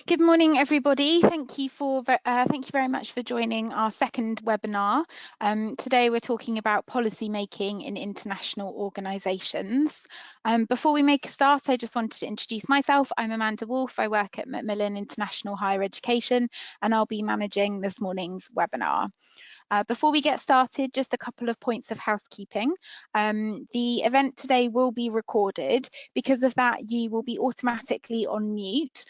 Good morning, everybody. Thank you very much for joining our second webinar. Today we're talking about policy making in international organisations. Before we make a start, I just wanted to introduce myself. I'm Amanda Wolfe. I work at Macmillan International Higher Education, and I'll be managing this morning's webinar. Before we get started, just a couple of points of housekeeping. The event today will be recorded. Because of that, you will be automatically on mute,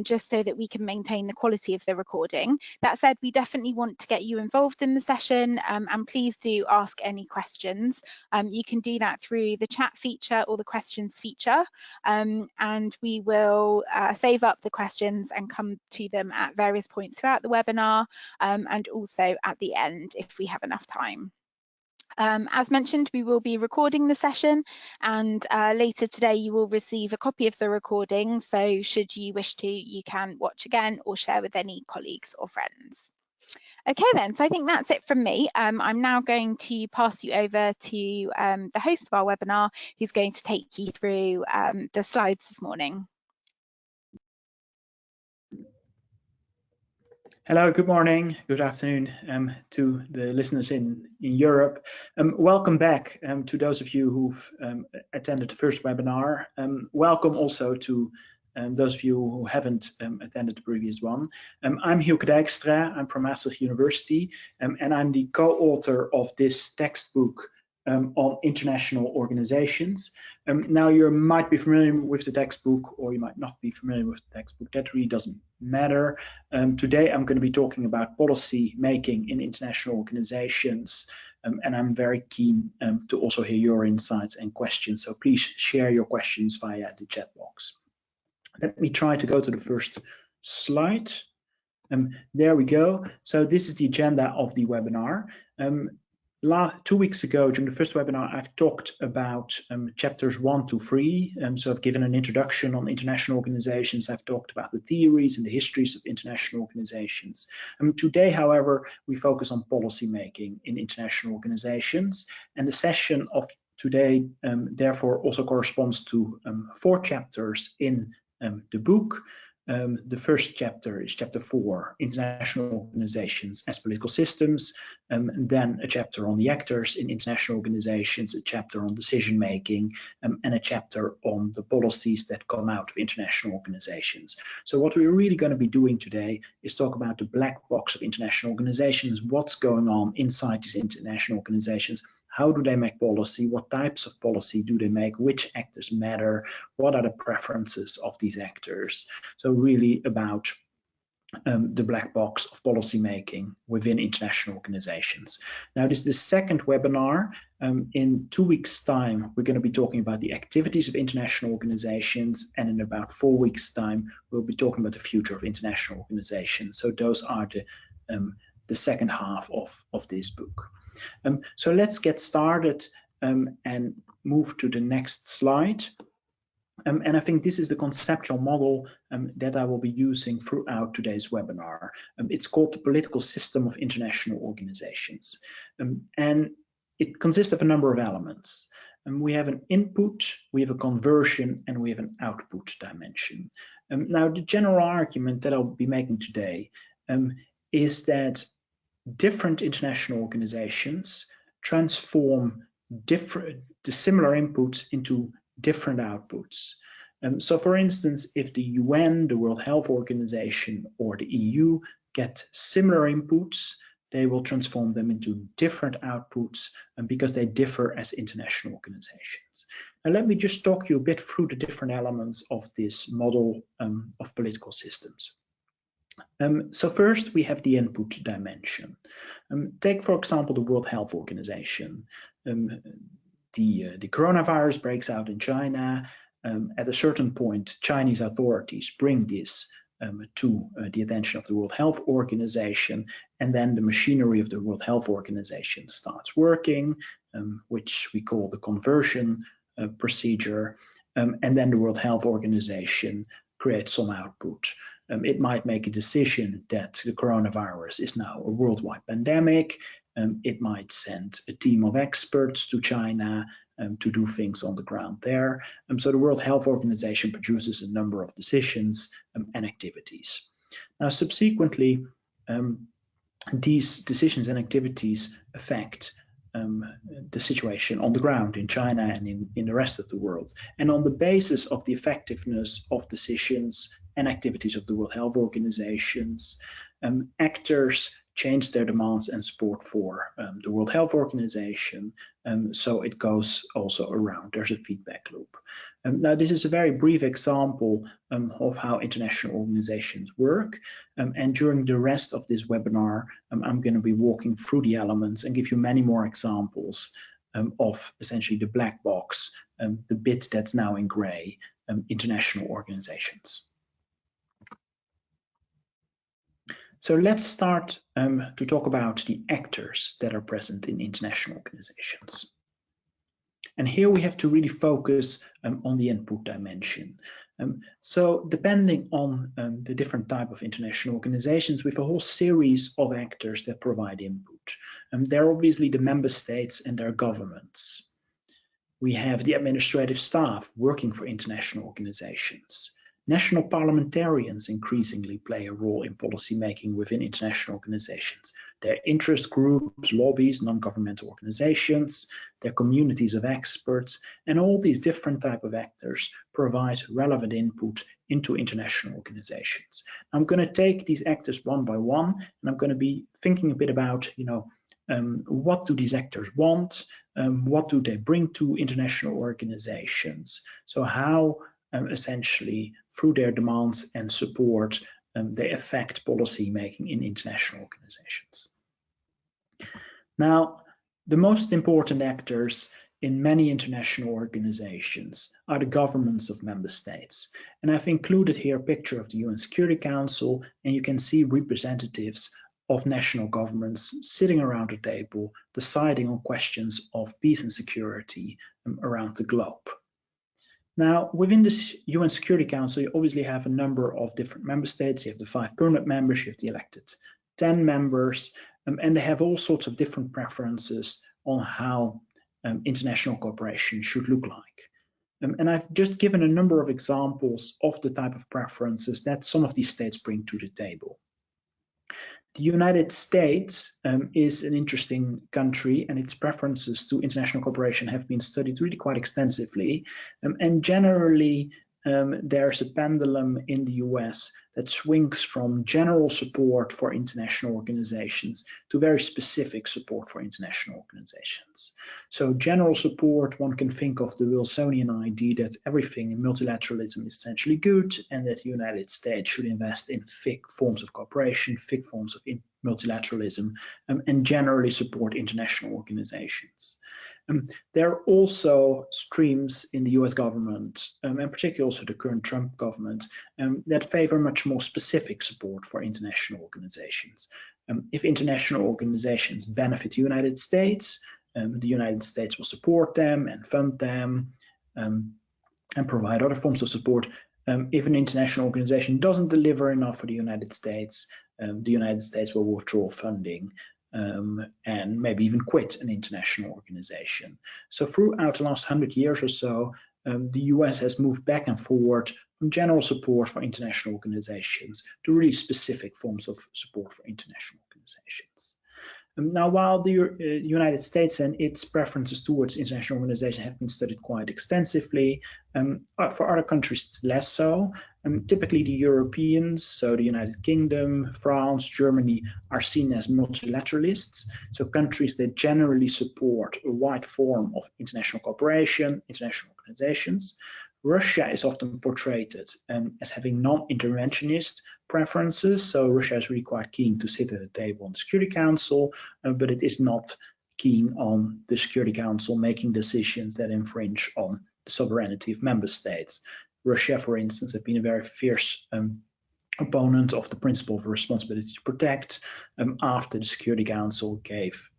just so that we can maintain the quality of the recording. That said, we definitely want to get you involved in the session, and please do ask any questions. You can do that through the chat feature or the questions feature, and we will save up the questions and come to them at various points throughout the webinar, and also at the end if we have enough time. As mentioned, we will be recording the session, and later today you will receive a copy of the recording, so should you wish to, you can watch again or share with any colleagues or friends. Okay then, so I think that's it from me. I'm now going to pass you over to the host of our webinar, who's going to take you through the slides this morning. Hello, good morning, good afternoon to the listeners in Europe. Welcome back to those of you who've attended the first webinar. Welcome also to those of you who haven't attended the previous one. I'm Hielke Dijkstra, I'm from Maastricht University, and I'm the co-author of this textbook on international organizations. Now you might be familiar with the textbook, or you might not be familiar with the textbook. That really doesn't matter. Today I'm going to be talking about policy making in international organizations, and I'm very keen to also hear your insights and questions. So please share your questions via the chat box. Let me try to go to the first slide. There we go. So this is the agenda of the webinar. 2 weeks ago, during the first webinar, I've talked about chapters 1 to 3. So I've given an introduction on international organizations. I've talked about the theories and the histories of international organizations. Today, however, we focus on policy making in international organizations. And the session of today, therefore, also corresponds to 4 chapters in the book. The first chapter is chapter 4, International Organizations as Political Systems, and then a chapter on the actors in international organizations, a chapter on decision making, and a chapter on the policies that come out of international organizations. So what we're really going to be doing today is talk about the black box of international organizations, what's going on inside these international organizations. How do they make policy? What types of policy do they make? Which actors matter? What are the preferences of these actors? So really about the black box of policy making within international organizations. Now, this is the second webinar. In 2 weeks' time, we're going to be talking about the activities of international organizations, and in about 4 weeks' time, we'll be talking about the future of international organizations. So those are the second half of this book. So let's get started and move to the next slide. And I think this is the conceptual model that I will be using throughout today's webinar. It's called the political system of international organizations. And it consists of a number of elements. We have an input, we have a conversion, and we have an output dimension. Now, the general argument that I'll be making today is that different international organizations transform the similar inputs into different outputs. So for instance, if the UN, the World Health Organization, or the EU get similar inputs, they will transform them into different outputs because they differ as international organizations. Now let me just talk you a bit through the different elements of this model of political systems. So first we have the input dimension. Take, for example, the World Health Organization. The coronavirus breaks out in China. At a certain point, Chinese authorities bring this to the attention of the World Health Organization, and then the machinery of the World Health Organization starts working, which we call the conversion procedure, and then the World Health Organization creates some output. It might make a decision that the coronavirus is now a worldwide pandemic. It might send a team of experts to China to do things on the ground there. So the World Health Organization produces a number of decisions and activities. Now, subsequently, these decisions and activities affect the situation on the ground in China and in the rest of the world. And on the basis of the effectiveness of decisions and activities of the World Health Organizations, actors change their demands and support for the World Health Organization. So it goes also around. There's a feedback loop. Now, this is a very brief example of how international organizations work. And during the rest of this webinar, I'm going to be walking through the elements and give you many more examples of essentially the black box, the bit that's now in gray, international organizations. So let's start to talk about the actors that are present in international organizations. And here we have to really focus on the input dimension. So depending on the different type of international organizations, we have a whole series of actors that provide input. They're obviously the member states and their governments. We have the administrative staff working for international organizations. National parliamentarians increasingly play a role in policy making within international organizations. Their interest groups, lobbies, non-governmental organizations, their communities of experts, and all these different type of actors provide relevant input into international organizations. I'm going to take these actors one by one, and I'm going to be thinking a bit about, what do these actors want? What do they bring to international organizations? So how essentially through their demands and support, they affect policy making in international organizations. Now, the most important actors in many international organizations are the governments of member states. And I've included here a picture of the UN Security Council, and you can see representatives of national governments sitting around the table, deciding on questions of peace and security around the globe. Now, within this UN Security Council, you obviously have a number of different member states. You have the 5 permanent members, you have the elected 10 members, and they have all sorts of different preferences on how international cooperation should look like. And I've just given a number of examples of the type of preferences that some of these states bring to the table. The United States is an interesting country, and its preferences to international cooperation have been studied really quite extensively. And generally, there's a pendulum in the US that swings from general support for international organizations to very specific support for international organizations. So general support, one can think of the Wilsonian idea that everything in multilateralism is essentially good, and that the United States should invest in thick forms of cooperation, thick forms of multilateralism, and generally support international organizations. There are also streams in the US government, and particularly also the current Trump government, that favor much more specific support for international organizations. If international organizations benefit the United States will support them and fund them and provide other forms of support. If an international organization doesn't deliver enough for the United States will withdraw funding and maybe even quit an international organization. So throughout the last 100 years or so, the US has moved back and forward from general support for international organizations to really specific forms of support for international organizations. Now, while the United States and its preferences towards international organizations have been studied quite extensively, for other countries it's less so. Typically the Europeans, so the United Kingdom, France, Germany, are seen as multilateralists, so countries that generally support a wide form of international cooperation, international organizations. Russia is often portrayed as having non-interventionist preferences, so Russia is really quite keen to sit at the table in the Security Council, but it is not keen on the Security Council making decisions that infringe on the sovereignty of member states. Russia, for instance, has been a very fierce opponent of the principle of responsibility to protect after the Security Council gave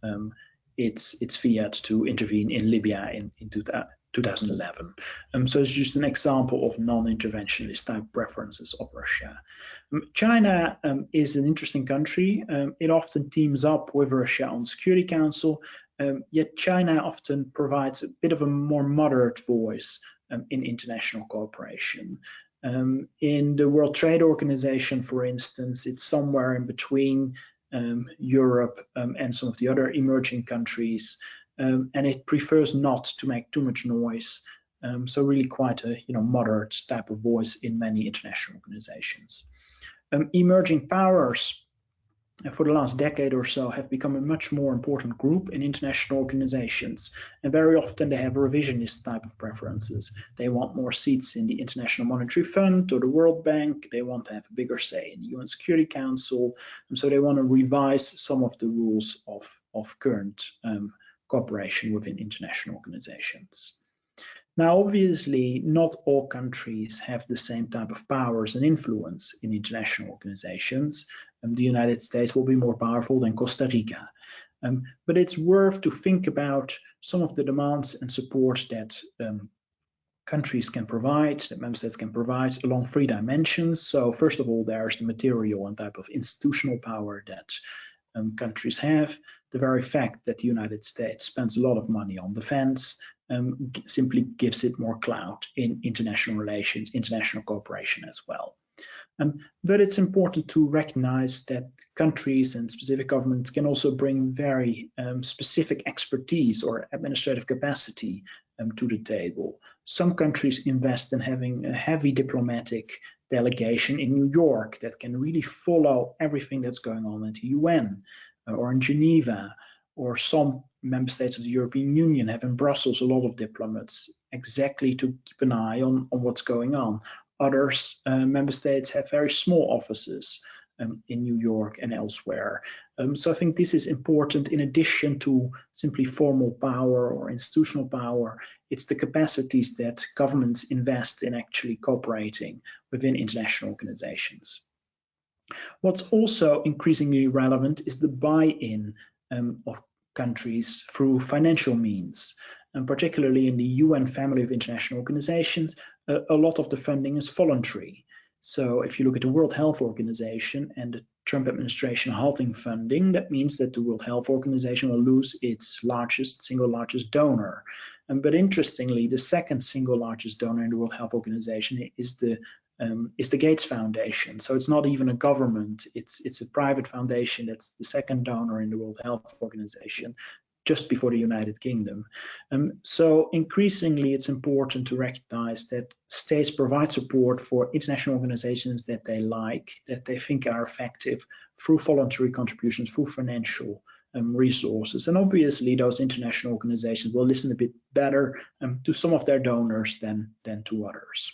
its fiat to intervene in Libya in 2011. So it's just an example of non-interventionist type preferences of Russia. China is an interesting country. It often teams up with Russia on the Security Council, yet China often provides a bit of a more moderate voice in international cooperation. In the World Trade Organization, for instance, it's somewhere in between Europe and some of the other emerging countries, and it prefers not to make too much noise. So really quite a moderate type of voice in many international organizations. Emerging powers for the last decade or so have become a much more important group in international organizations, and very often they have revisionist type of preferences. They want more seats in the International Monetary Fund or the World Bank. They want to have a bigger say in the UN Security Council, and so they want to revise some of the rules of current cooperation within international organizations. Now, obviously, not all countries have the same type of powers and influence in international organizations. The United States will be more powerful than Costa Rica. But it's worth to think about some of the demands and support that countries can provide, that member states can provide along three dimensions. So first of all, there's the material and type of institutional power that countries have. The very fact that the United States spends a lot of money on defense simply gives it more clout in international relations, international cooperation as well. But it's important to recognize that countries and specific governments can also bring very specific expertise or administrative capacity to the table. Some countries invest in having a heavy diplomatic delegation in New York that can really follow everything that's going on at the UN or in Geneva, or some member states of the European Union have in Brussels a lot of diplomats exactly to keep an eye on what's going on. Others, member states, have very small offices in New York and elsewhere. So I think this is important in addition to simply formal power or institutional power. It's the capacities that governments invest in actually cooperating within international organizations. What's also increasingly relevant is the buy-in of countries through financial means. And particularly in the UN family of international organizations, a lot of the funding is voluntary. So if you look at the World Health Organization and the Trump administration halting funding, that means that the World Health Organization will lose its single largest donor. But interestingly, the second single largest donor in the World Health Organization is the Gates Foundation. So it's not even a government, it's a private foundation that's the second donor in the World Health Organization, just before the United Kingdom. So increasingly, it's important to recognize that states provide support for international organizations that they like, that they think are effective through voluntary contributions, through financial resources. And obviously, those international organizations will listen a bit better to some of their donors than to others.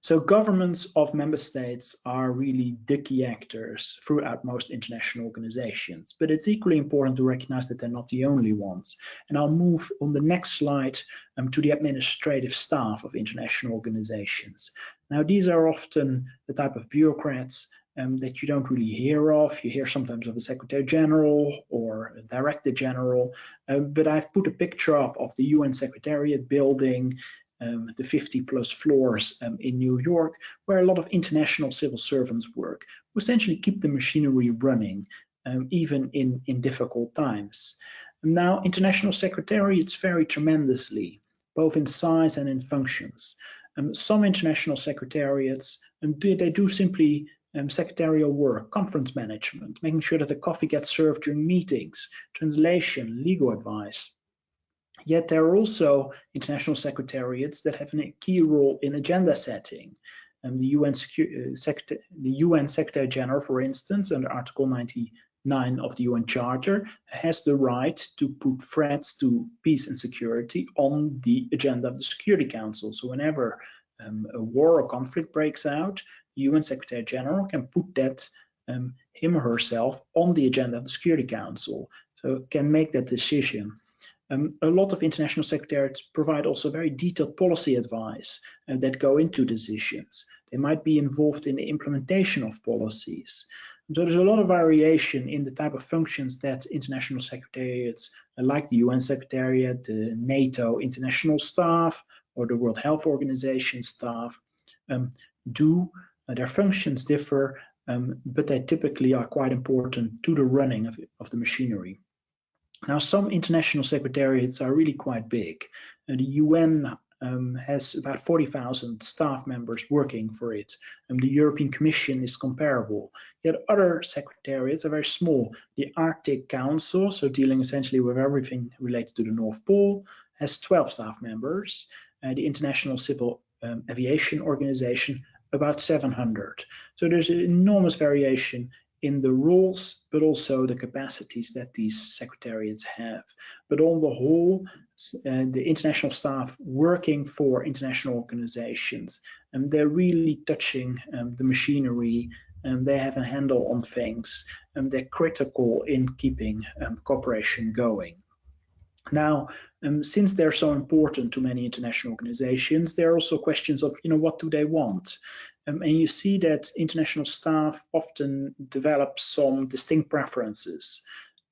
So governments of member states are really the key actors throughout most international organizations, but it's equally important to recognize that they're not the only ones. And I'll move on the next slide to the administrative staff of international organizations. Now, these are often the type of bureaucrats that you don't really hear of. You hear sometimes of a Secretary General or a Director General, but I've put a picture up of the UN Secretariat building, the 50+ floors in New York, where a lot of international civil servants work, who essentially keep the machinery running, even in difficult times. Now, international secretariats vary tremendously, both in size and in functions. Some international secretariats, they do simply secretarial work, conference management, making sure that the coffee gets served during meetings, translation, legal advice. Yet there are also international secretariats that have a key role in agenda setting. The UN Secretary General, for instance, under Article 99 of the UN Charter, has the right to put threats to peace and security on the agenda of the Security Council. So whenever a war or conflict breaks out, the UN Secretary General can put that him or herself on the agenda of the Security Council, so can make that decision. A lot of international secretariats provide also very detailed policy advice that go into decisions. They might be involved in the implementation of policies. So there's a lot of variation in the type of functions that international secretariats, like the UN Secretariat, the NATO international staff, or the World Health Organization staff, do. Their functions differ, but they typically are quite important to the running of the machinery. Now, some international secretariats are really quite big. The UN has about 40,000 staff members working for it. The European Commission is comparable. Yet other secretariats are very small. The Arctic Council, so dealing essentially with everything related to the North Pole, has 12 staff members. The International Civil Aviation Organization, about 700. So there's an enormous variation in the roles, but also the capacities that these secretariats have. But on the whole, the international staff working for international organizations, and they're really touching the machinery, and they have a handle on things, and they're critical in keeping cooperation going. Now, since they're so important to many international organizations, there are also questions of, what do they want? And you see that international staff often develop some distinct preferences.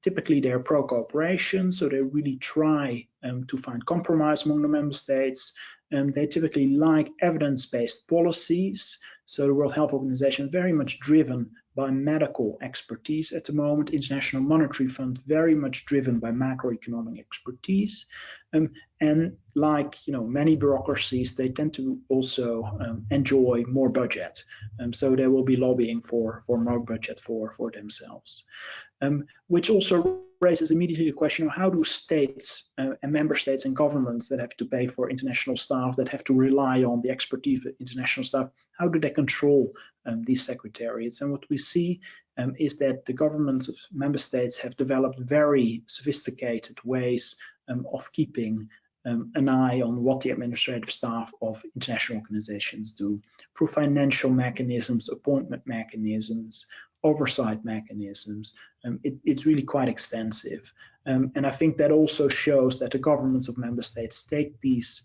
Typically, they're pro-cooperation, so they really try to find compromise among the member states. They typically like evidence-based policies. So the World Health Organization is very much driven by medical expertise at the moment. International Monetary Fund very much driven by macroeconomic expertise. And like many bureaucracies, they tend to also enjoy more budget. So they will be lobbying for more budget for themselves. Which also raises immediately the question of how do states and member states and governments that have to pay for international staff, that have to rely on the expertise of international staff, how do they control these secretariats? And what we see is that the governments of member states have developed very sophisticated ways of keeping an eye on what the administrative staff of international organizations do through financial mechanisms, appointment mechanisms, oversight mechanisms. It's really quite extensive. And I think that also shows that the governments of member states take these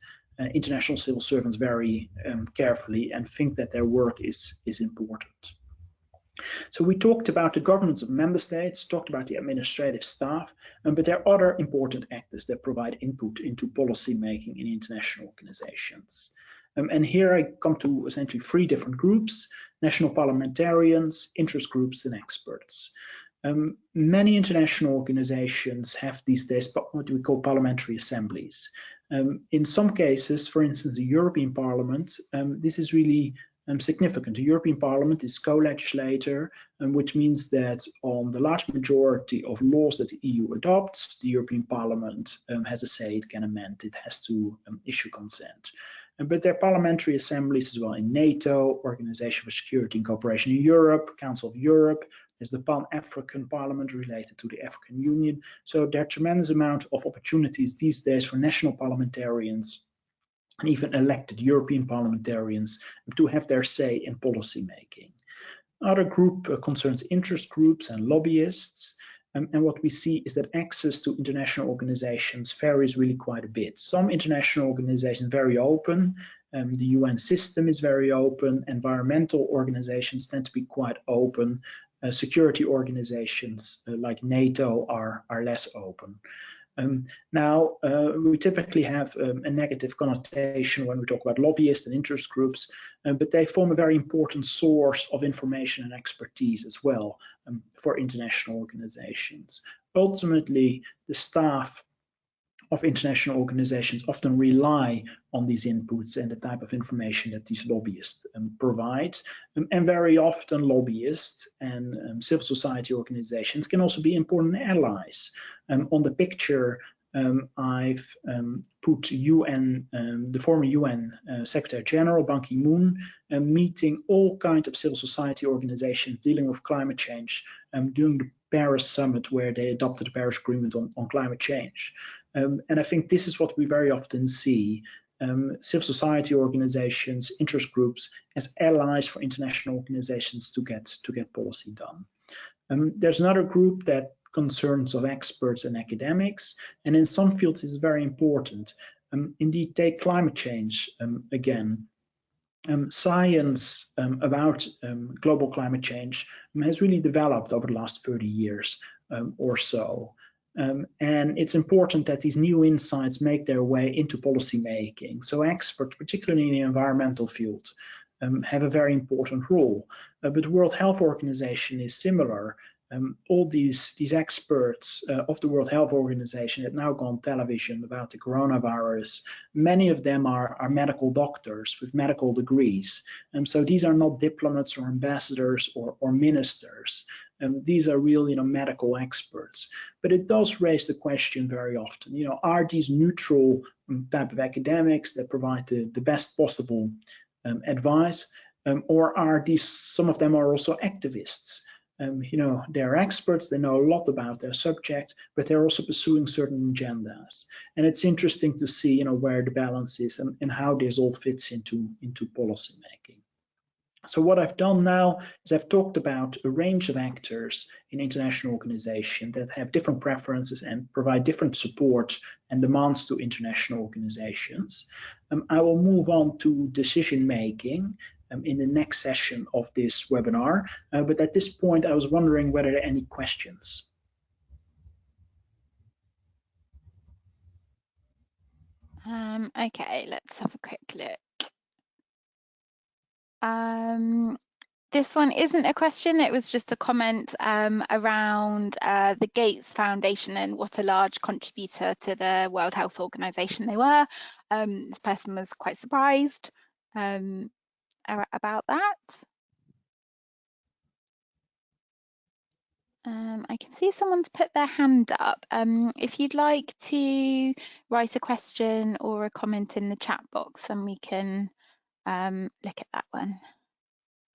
international civil servants very carefully and think that their work is important. So we talked about the governments of member states, talked about the administrative staff, but there are other important actors that provide input into policy making in international organizations. And here I come to essentially three different groups: national parliamentarians, interest groups, and experts. Many international organizations have these days what we call parliamentary assemblies. In some cases, for instance, the European Parliament, this is really significant. The European Parliament is co-legislator, which means that on the large majority of laws that the EU adopts, the European Parliament has a say, it can amend, it has to issue consent. But there are parliamentary assemblies as well in NATO, Organization for Security and Cooperation in Europe, Council of Europe. There's the Pan-African Parliament related to the African Union. So there are a tremendous amount of opportunities these days for national parliamentarians and even elected European parliamentarians to have their say in policy making. Another group concerns interest groups and lobbyists. And what we see is that access to international organizations varies really quite a bit. Some international organizations are very open. The UN system is very open. Environmental organizations tend to be quite open. Security organizations like NATO are less open. Now, we typically have a negative connotation when we talk about lobbyists and interest groups, but they form a very important source of information and expertise as well for international organizations. Ultimately, the staff of international organizations often rely on these inputs and the type of information that these lobbyists provide. And very often lobbyists and civil society organizations can also be important allies. On the picture, I've put the former UN Secretary General Ban Ki-moon meeting all kinds of civil society organizations dealing with climate change during the Paris summit, where they adopted the Paris Agreement on climate change. And I think this is what we very often see, civil society organizations, interest groups as allies for international organizations to get policy done. There's another group that concerns of experts and academics, and in some fields is very important. Indeed, take climate change again. Science about global climate change has really developed over the last 30 years or so. And it's important that these new insights make their way into policy making. So experts, particularly in the environmental field, have a very important role. But the World Health Organization is similar. all these experts of the World Health Organization that now go on television about the coronavirus, many of them are medical doctors with medical degrees. So these are not diplomats or ambassadors or ministers. These are real, medical experts. But it does raise the question very often, are these neutral type of academics that provide the best possible advice, or are these, some of them are also activists? They're experts, they know a lot about their subject, but they're also pursuing certain agendas. And it's interesting to see, where the balance is and how this all fits into policy making. So what I've done now is I've talked about a range of actors in international organizations that have different preferences and provide different support and demands to international organizations. I will move on to decision making in the next session of this webinar. But at this point, I was wondering whether there are any questions. Okay, let's have a quick look. This one isn't a question, it was just a comment around the Gates Foundation and what a large contributor to the World Health Organization they were. This person was quite surprised about that. I can see someone's put their hand up. If you'd like to write a question or a comment in the chat box, then we can look at that one.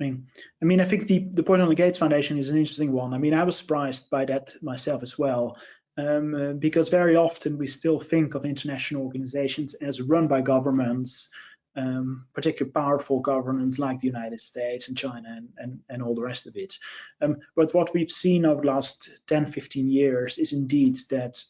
I think the point on the Gates Foundation is an interesting one. I was surprised by that myself as well, because very often we still think of international organizations as run by governments, particularly powerful governments like the United States and China and all the rest of it. But what we've seen over the last 10, 15 years is indeed that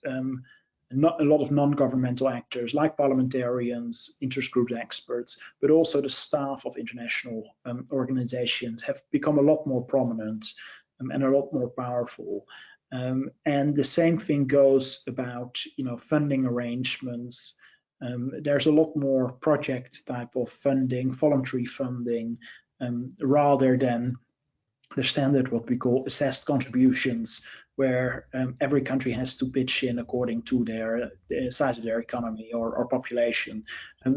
not a lot of non-governmental actors like parliamentarians, interest group experts, but also the staff of international organizations have become a lot more prominent and a lot more powerful. And the same thing goes about funding arrangements. There's a lot more project type of funding, voluntary funding, rather than the standard, what we call assessed contributions, where every country has to pitch in according to the size of their economy or population.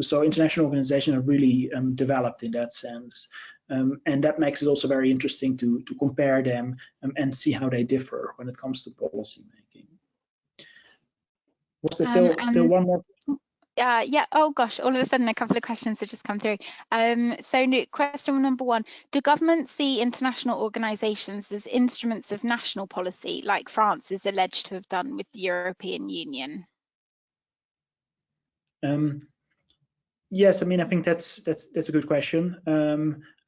So international organizations are really developed in that sense. And that makes it also very interesting to compare them and see how they differ when it comes to policy making. Was there still one more? Yeah, oh gosh, all of a sudden a couple of questions have just come through. So question number one, do governments see international organisations as instruments of national policy, like France is alleged to have done with the European Union? Yes, I think that's a good question.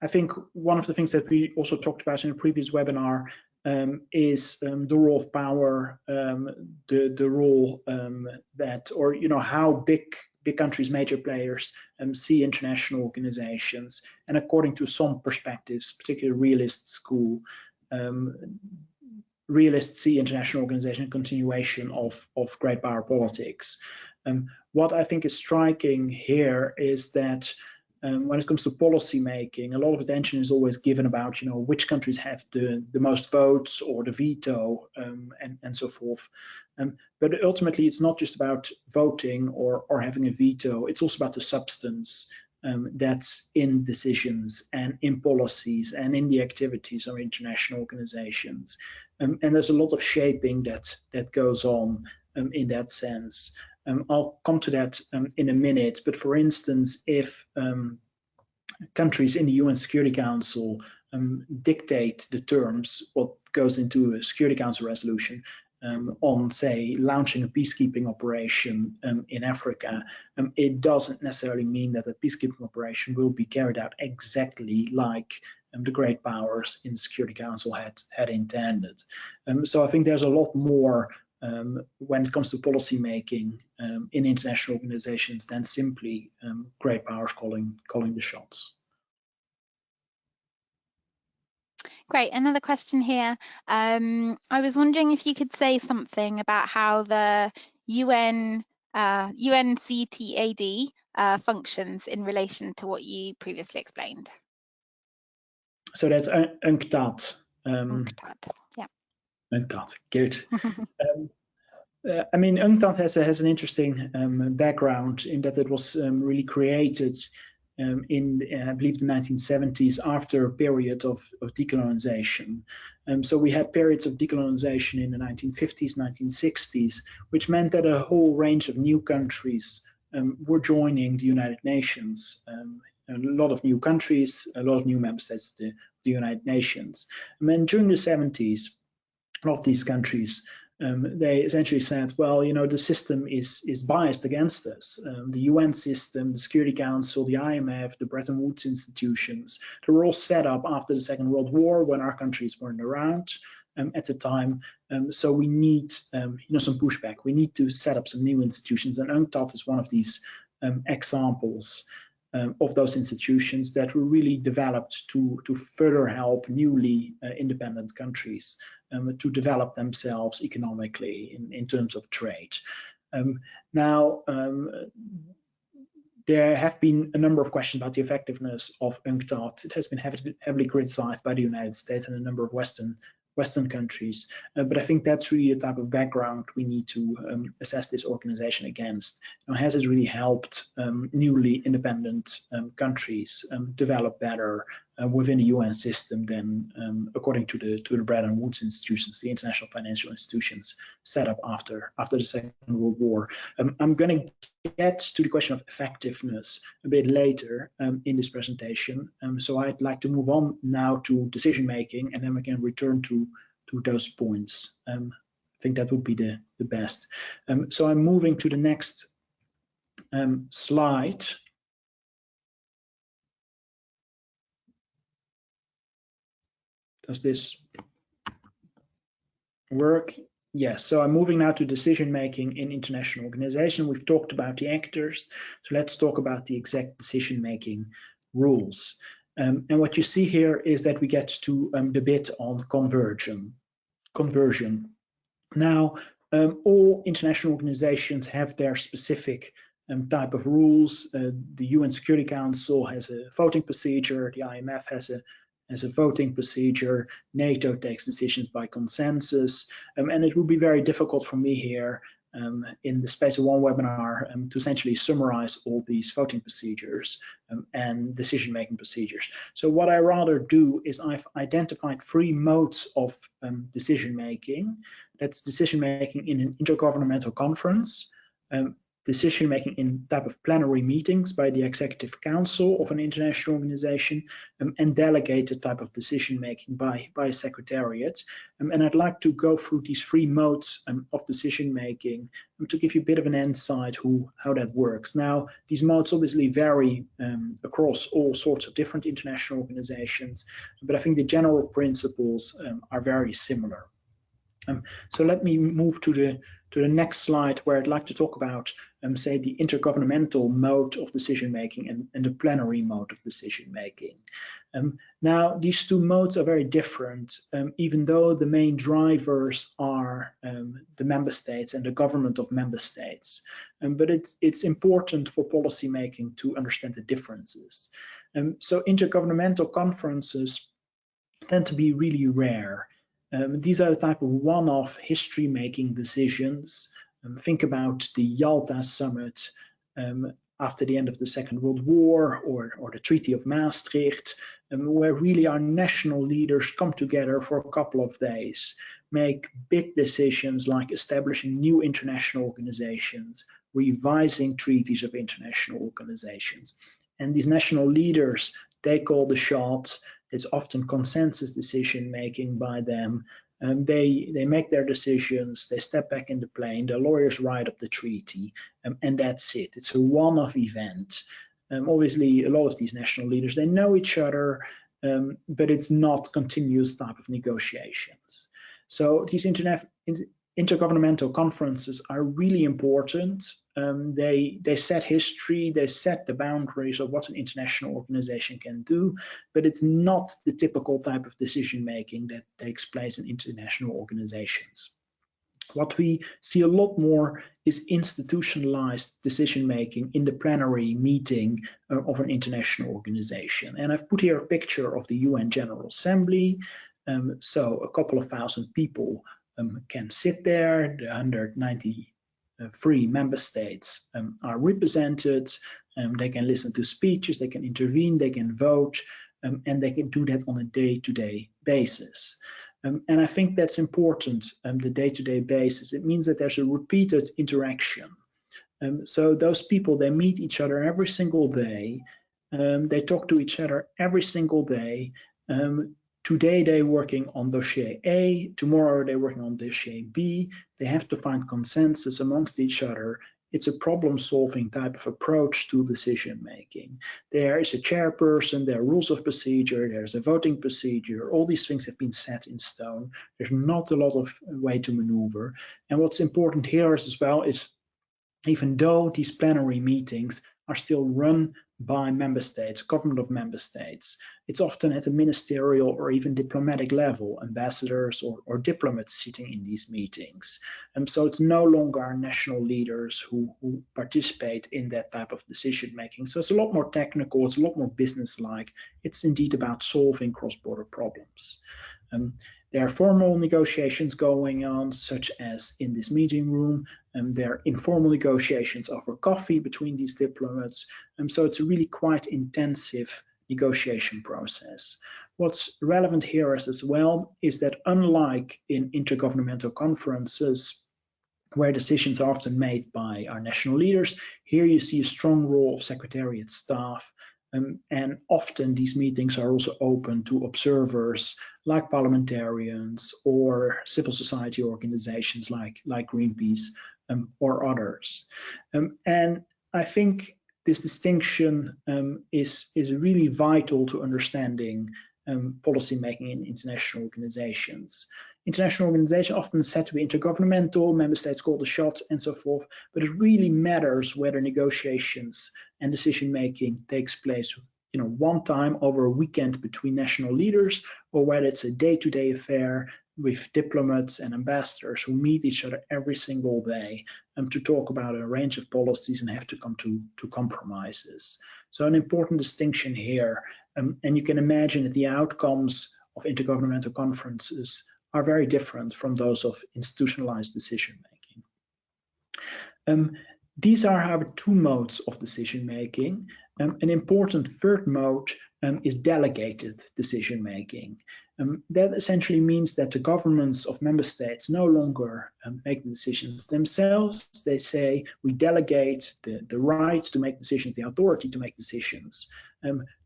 I think one of the things that we also talked about in a previous webinar is the role of power, the role that, or how big countries, major players see international organizations. And according to some perspectives, particularly realist school, realists see international organization continuation of great power politics. What I think is striking here is that when it comes to policy making, a lot of attention is always given about which countries have the most votes or the veto and so forth. But ultimately, it's not just about voting or having a veto. It's also about the substance that's in decisions and in policies and in the activities of international organizations. And there's a lot of shaping that goes on in that sense. I'll come to that in a minute, but for instance, if countries in the UN Security Council dictate the terms, what goes into a Security Council resolution on, say, launching a peacekeeping operation in Africa, it doesn't necessarily mean that a peacekeeping operation will be carried out exactly like the great powers in the Security Council had intended. So I think there's a lot more when it comes to policy making in international organizations than simply great powers calling the shots. Great, another question here. I was wondering if you could say something about how the UNCTAD functions in relation to what you previously explained. So that's UNCTAD. UNCTAD, yeah. UNCTAD, good. I mean, UNCTAD has an interesting background in that it was really created in, I believe, the 1970s after a period of decolonization. So we had periods of decolonization in the 1950s, 1960s, which meant that a whole range of new countries were joining the United Nations. A lot of new countries, a lot of new member states of the United Nations. And then during the 70s, a lot of these countries, they essentially said, well, you know, the system is biased against us. The UN system, the Security Council, the IMF, the Bretton Woods institutions, they were all set up after the Second World War when our countries weren't around at the time. So we need, you know, some pushback. We need to set up some new institutions, and UNCTAD is one of these examples of those institutions that were really developed to further help newly independent countries to develop themselves economically in terms of trade. There have been a number of questions about the effectiveness of UNCTAD. It has been heavily criticized by the United States and a number of Western countries, but I think that's really the type of background we need to assess this organization against. You know, has it really helped newly independent countries develop better within the UN system than according to the Bretton Woods institutions, the international financial institutions set up after the Second World War? I'm going to get to the question of effectiveness a bit later in this presentation. So I'd like to move on now to decision making, and then we can return to those points. I think that would be the best. So I'm moving to the next slide. Does this work? Yes, so I'm moving now to decision making in international organization. We've talked about the actors, so let's talk about the exact decision making rules. And what you see here is that we get to the bit on conversion. Now, all international organizations have their specific type of rules. The UN Security Council has a voting procedure, the IMF has a voting procedure, NATO takes decisions by consensus, and it would be very difficult for me here in the space of one webinar to essentially summarize all these voting procedures and decision-making procedures. So what I rather do is I've identified 3 modes of decision-making. That's decision-making in an intergovernmental conference, decision-making in type of plenary meetings by the executive council of an international organization, and delegated type of decision-making by a secretariat. And I'd like to go through these 3 modes of decision-making to give you a bit of an insight how that works. Now, these modes obviously vary across all sorts of different international organizations, but I think the general principles are very similar. So let me move to the next slide, where I'd like to talk about, say, the intergovernmental mode of decision-making and the plenary mode of decision-making. Now, these 2 modes are very different, even though the main drivers are the member states and the government of member states. But it's important for policy-making to understand the differences. So intergovernmental conferences tend to be really rare. These are the type of one-off history-making decisions. Think about the Yalta Summit after the end of the Second World War, or the Treaty of Maastricht, where really our national leaders come together for a couple of days, make big decisions like establishing new international organizations, revising treaties of international organizations. And these national leaders, they call the shots. It's often consensus decision making by them. They make their decisions, they step back in the plane, the lawyers write up the treaty, and that's it. It's a one-off event. Obviously, a lot of these national leaders, they know each other, but it's not continuous type of negotiations. So these intergovernmental conferences are really important. They set history, they set the boundaries of what an international organization can do, but it's not the typical type of decision-making that takes place in international organizations. What we see a lot more is institutionalized decision-making in the plenary meeting of an international organization. And I've put here a picture of the UN General Assembly. So a couple of thousand people can sit there. The 193 member states are represented. They can listen to speeches, they can intervene, they can vote, and they can do that on a day-to-day basis. And I think that's important, the day-to-day basis. It means that there's a repeated interaction. So those people, they meet each other every single day. They talk to each other every single day. Today they're working on dossier A, tomorrow they're working on dossier B. They have to find consensus amongst each other. It's a problem-solving type of approach to decision-making. There is a chairperson, there are rules of procedure, there's a voting procedure. All these things have been set in stone. There's not a lot of way to maneuver. And what's important here as well is, even though these plenary meetings are still run by member states, government of member states, it's often at a ministerial or even diplomatic level, ambassadors or diplomats sitting in these meetings. So it's no longer our national leaders who participate in that type of decision making. So it's a lot more technical, it's a lot more business-like. It's indeed about solving cross-border problems. There are formal negotiations going on, such as in this meeting room. There are informal negotiations over coffee between these diplomats. So it's a really quite intensive negotiation process. What's relevant here as well is that, unlike in intergovernmental conferences, where decisions are often made by our national leaders, here you see a strong role of secretariat staff. And often these meetings are also open to observers like parliamentarians or civil society organizations like Greenpeace or others. And I think this distinction is really vital to understanding policy making in international organizations. International organizations often said to be intergovernmental, member states call the shots and so forth, but it really matters whether negotiations and decision making takes place one time over a weekend between national leaders, or whether it's a day-to-day affair with diplomats and ambassadors who meet each other every single day to talk about a range of policies and have to come to compromises. So an important distinction here, and you can imagine that the outcomes of intergovernmental conferences are very different from those of institutionalized decision making. These are, however, two modes of decision making. An important third mode is delegated decision making. That essentially means that the governments of member states no longer make the decisions themselves. They say we delegate the rights to make decisions, the authority to make decisions,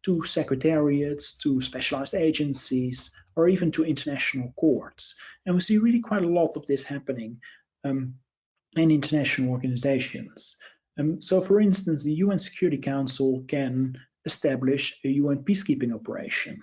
to secretariats, to specialized agencies, or even to international courts. And we see really quite a lot of this happening in international organizations. So, for instance, the UN Security Council can establish a UN peacekeeping operation,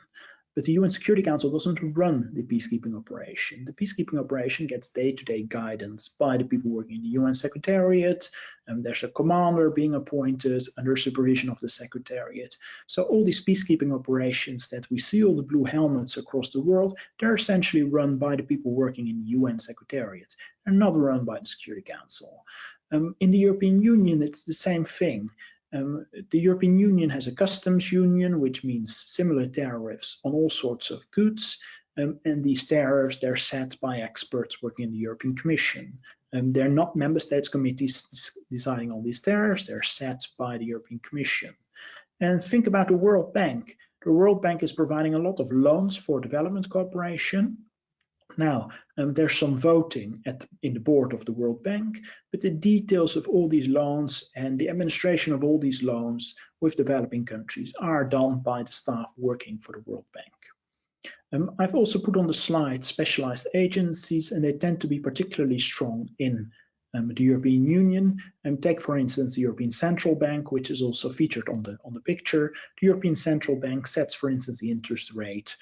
but the UN Security Council doesn't run the peacekeeping operation. The peacekeeping operation gets day-to-day guidance by the people working in the UN Secretariat. There's a commander being appointed under supervision of the Secretariat. So all these peacekeeping operations that we see, all the blue helmets across the world, they're essentially run by the people working in the UN Secretariat. They're not run by the Security Council. In the European Union, it's the same thing. The European Union has a customs union, which means similar tariffs on all sorts of goods. And these tariffs, they're set by experts working in the European Commission. They're not member states committees deciding on these tariffs, they're set by the European Commission. And think about the World Bank. The World Bank is providing a lot of loans for development cooperation. Now, there's some voting in the board of the World Bank, but the details of all these loans and the administration of all these loans with developing countries are done by the staff working for the World Bank. I've also put on the slide specialized agencies, and they tend to be particularly strong in the European Union. Take, for instance, the European Central Bank, which is also featured on the picture. The European Central Bank sets, for instance, the interest rate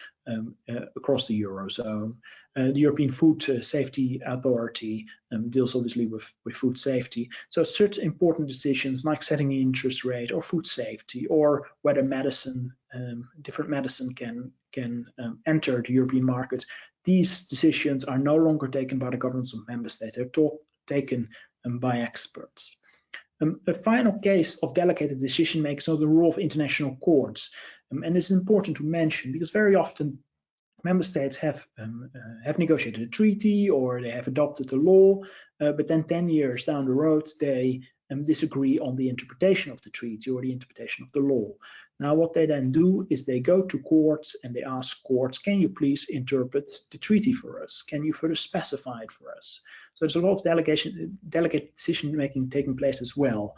across the Eurozone. The European Food Safety Authority deals obviously with food safety. So certain important decisions like setting the interest rate or food safety, or whether different medicine can enter the European market, these decisions are no longer taken by the governments of member states. They're taken by experts. A final case of delegated decision making is the role of international courts. And it's important to mention because very often member states have negotiated a treaty or they have adopted a law, but then 10 years down the road they disagree on the interpretation of the treaty or the interpretation of the law. Now what they then do is they go to courts and they ask courts, can you please interpret the treaty for us? Can you further specify it for us? So there's a lot of delegate decision making taking place as well,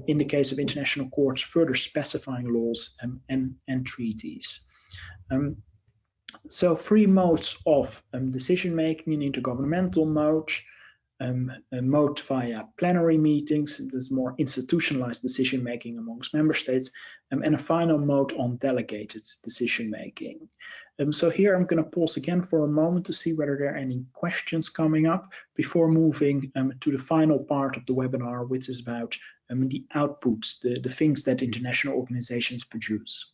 in the case of international courts further specifying laws and treaties. So 3 modes of decision making: an intergovernmental mode, a mode via plenary meetings, there's more institutionalized decision making amongst member states, and a final mode on delegated decision making. So here I'm going to pause again for a moment to see whether there are any questions coming up before moving to the final part of the webinar, which is about the outputs, the things that international organizations produce.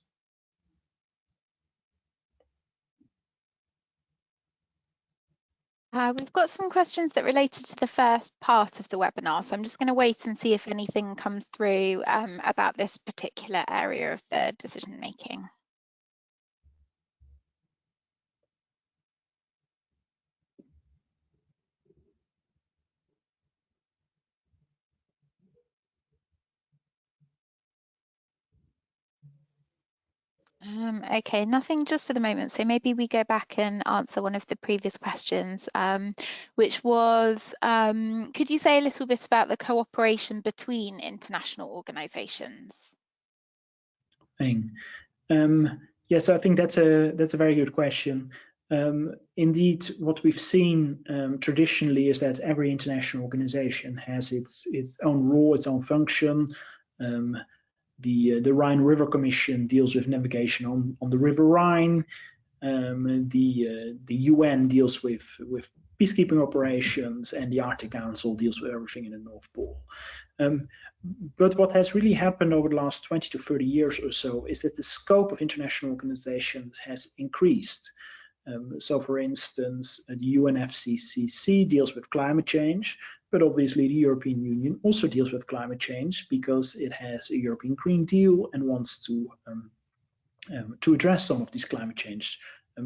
We've got some questions that related to the first part of the webinar, so I'm just going to wait and see if anything comes through about this particular area of the decision making. Okay, nothing just for the moment. So maybe we go back and answer one of the previous questions, which was, could you say a little bit about the cooperation between international organizations? Yeah, so I think that's a very good question. Indeed, what we've seen traditionally is that every international organization has its own role, its own function. The Rhine River Commission deals with navigation on the River Rhine. The UN deals with peacekeeping operations, and the Arctic Council deals with everything in the North Pole. But what has really happened over the last 20 to 30 years or so is that the scope of international organizations has increased. So for instance, the UNFCCC deals with climate change, but obviously the European Union also deals with climate change because it has a European Green Deal and wants to address some of these climate change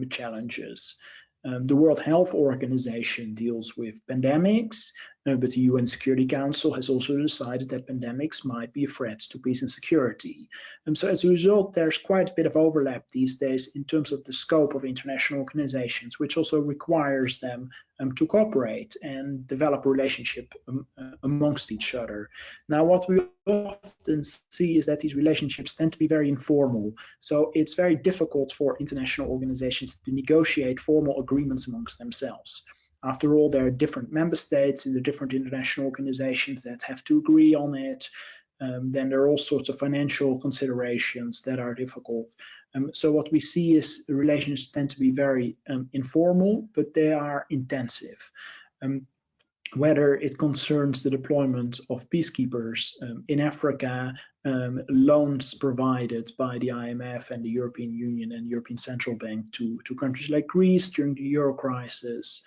challenges. The World Health Organization deals with pandemics, but the UN Security Council has also decided that pandemics might be a threat to peace and security. So as a result, there's quite a bit of overlap these days in terms of the scope of international organizations, which also requires them to cooperate and develop a relationship amongst each other. Now, what we often see is that these relationships tend to be very informal. So it's very difficult for international organizations to negotiate formal agreements amongst themselves. After all, there are different member states in the different international organizations that have to agree on it. Then there are all sorts of financial considerations that are difficult. So what we see is the relations tend to be very informal, but they are intensive. Whether it concerns the deployment of peacekeepers in Africa, loans provided by the IMF and the European Union and European Central Bank to countries like Greece during the Euro crisis,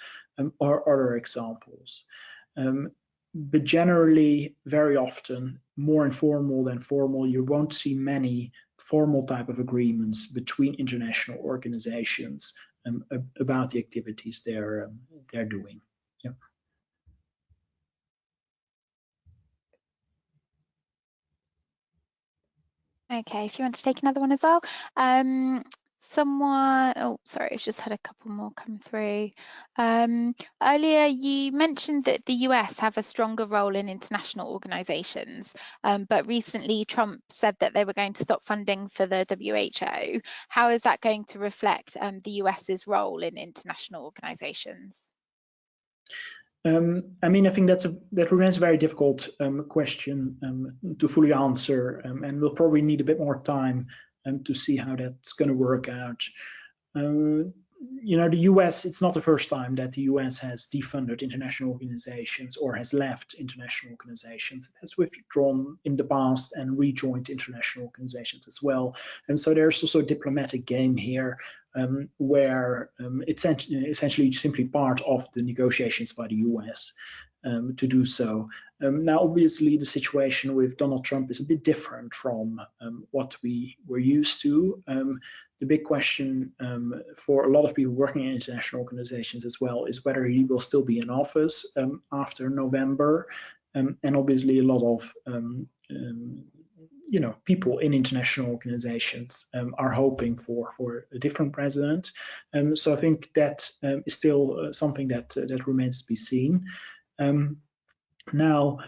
or other examples. But generally, very often, more informal than formal, you won't see many formal type of agreements between international organizations about the activities they're doing. Yeah. Okay, if you want to take another one as well. Oh, sorry, I've just had a couple more come through. Earlier, you mentioned that the US have a stronger role in international organizations, but recently Trump said that they were going to stop funding for the WHO. How is that going to reflect the US's role in international organizations? I mean, I think that remains a very difficult question to fully answer, and we'll probably need a bit more time to see how that's going to work out. You know, the US, it's not the first time that the US has defunded international organizations or has left international organizations. It has withdrawn in the past and rejoined international organizations as well. And so there's also a diplomatic game here where it's essentially simply part of the negotiations by the US to do so. Now, obviously, the situation with Donald Trump is a bit different from what we were used to. The big question for a lot of people working in international organizations as well is whether he will still be in office after November. And obviously, a lot of people in international organizations are hoping for a different president. So I think that is still something that remains to be seen. Now,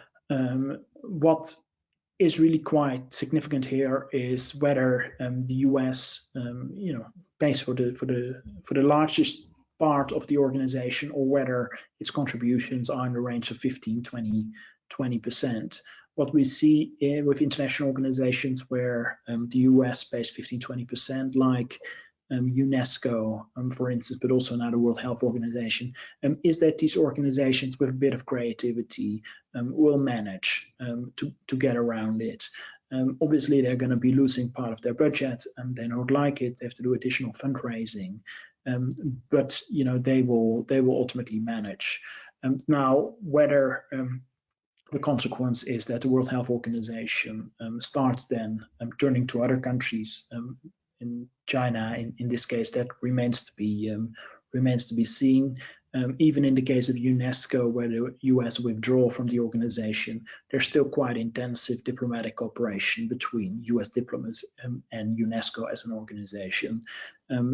what is really quite significant here is whether the US, pays for the largest part of the organization, or whether its contributions are in the range of 15, 20%. What we see with international organizations where the US pays 15, 20%, like UNESCO, for instance, but also now the World Health Organization, is that these organizations with a bit of creativity will manage to get around it. Obviously, they're going to be losing part of their budget, and they don't like it. They have to do additional fundraising, but they will ultimately manage. Now, whether the consequence is that the World Health Organization starts then turning to other countries, in China, in this case, that remains to be seen. Even in the case of UNESCO, where the US withdraw from the organization, there's still quite intensive diplomatic cooperation between US diplomats and UNESCO as an organization.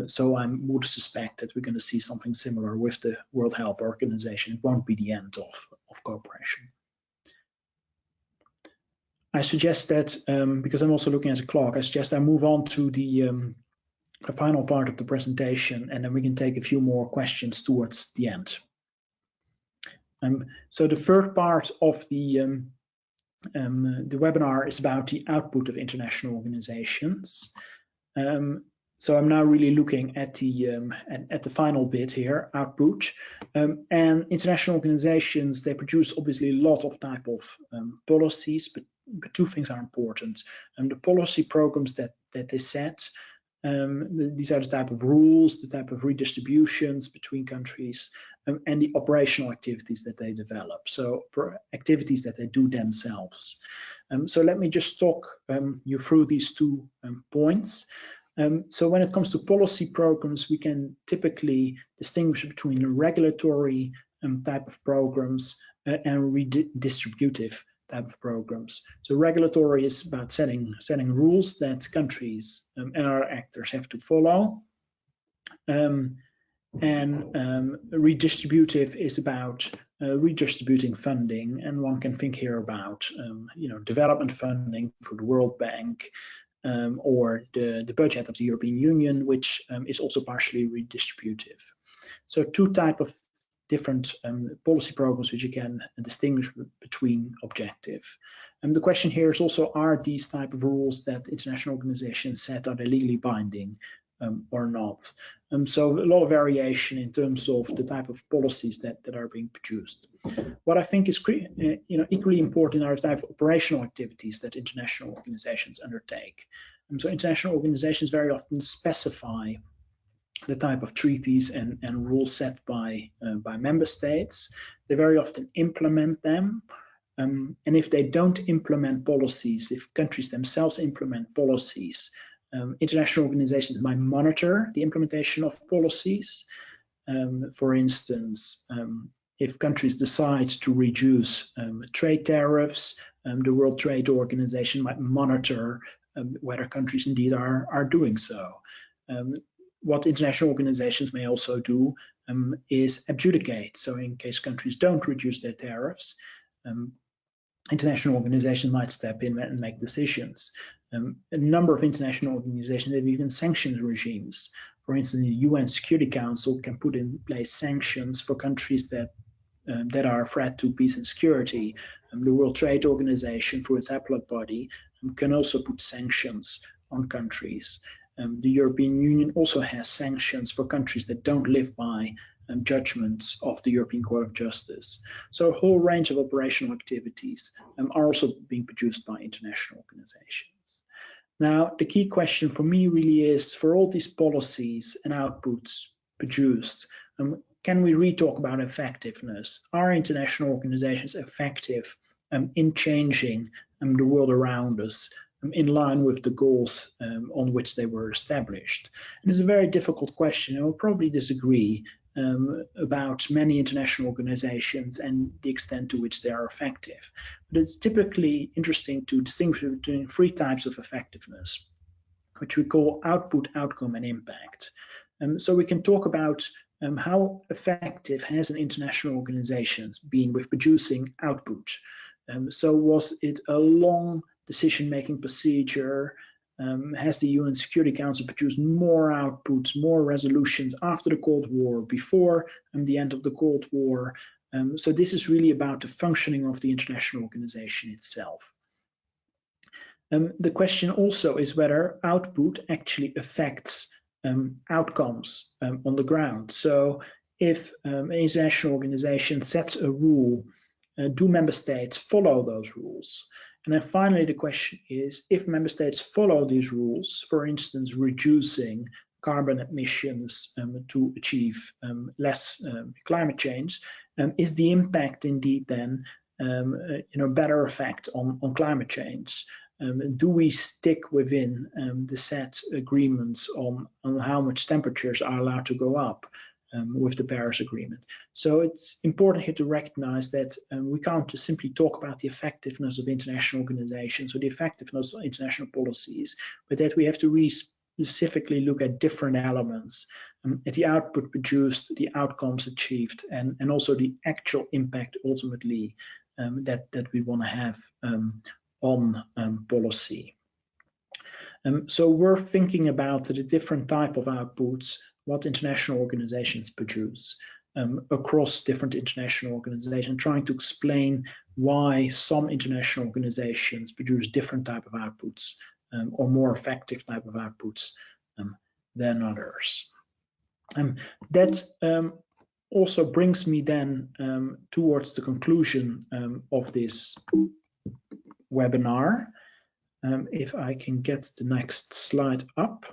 So I would suspect that we're going to see something similar with the World Health Organization. It won't be the end of cooperation. I suggest that, because I'm also looking at the clock, I suggest I move on to the final part of the presentation, and then we can take a few more questions towards the end. So the third part of the webinar is about the output of international organizations. So I'm now really looking at the final bit here, output. And international organizations, they produce obviously a lot of type of policies, but two things are important. The policy programs that they set, these are the type of rules, the type of redistributions between countries, and the operational activities that they develop. So activities that they do themselves. So let me just talk you through these 2 points. So when it comes to policy programs, we can typically distinguish between regulatory type of programs and redistributive type of programs. So regulatory is about setting rules that countries and other actors have to follow. And redistributive is about redistributing funding, and one can think here about development funding for the World Bank, or the budget of the European Union, which is also partially redistributive. So 2 types of different policy programs which you can distinguish between objective. And the question here is also, are these type of rules that international organizations set, are they legally binding or not? So a lot of variation in terms of the type of policies that are being produced. What I think is equally important are the type of operational activities that international organizations undertake. So international organizations very often specify the type of treaties and rules set by member states. They very often implement them. And if they don't implement policies, if countries themselves implement policies, international organizations might monitor the implementation of policies. For instance, if countries decide to reduce trade tariffs, the World Trade Organization might monitor whether countries indeed are doing so. What international organizations may also do is adjudicate. So in case countries don't reduce their tariffs, international organizations might step in and make decisions. A number of international organizations have even sanctions regimes. For instance, the UN Security Council can put in place sanctions for countries that are a threat to peace and security. The World Trade Organization, through its appellate body, can also put sanctions on countries. The European Union also has sanctions for countries that don't live by judgments of the European Court of Justice. So a whole range of operational activities are also being produced by international organizations. Now, the key question for me really is, for all these policies and outputs produced, can we really talk about effectiveness? Are international organizations effective in changing the world around us in line with the goals on which they were established? And it's a very difficult question, and we'll probably disagree about many international organizations and the extent to which they are effective. But it's typically interesting to distinguish between three types of effectiveness, which we call output, outcome, and impact. So we can talk about how effective has an international organization been with producing output. So was it a long decision-making procedure? Has the UN Security Council produced more outputs, more resolutions after the Cold War, before the end of the Cold War? So this is really about the functioning of the international organization itself. The question also is whether output actually affects outcomes on the ground. So if an international organization sets a rule, do member states follow those rules? And then finally, the question is, if member states follow these rules, for instance, reducing carbon emissions to achieve less climate change, is the impact indeed then better effect on climate change? Do we stick within the set agreements on how much temperatures are allowed to go up with the Paris Agreement? So it's important here to recognize that we can't just simply talk about the effectiveness of international organizations or the effectiveness of international policies, but that we have to really specifically look at different elements, at the output produced, the outcomes achieved, and also the actual impact ultimately that we want to have on policy. So we're thinking about the different type of outputs what international organizations produce across different international organizations, trying to explain why some international organizations produce different type of outputs or more effective type of outputs than others. That also brings me then towards the conclusion of this webinar. If I can get the next slide up.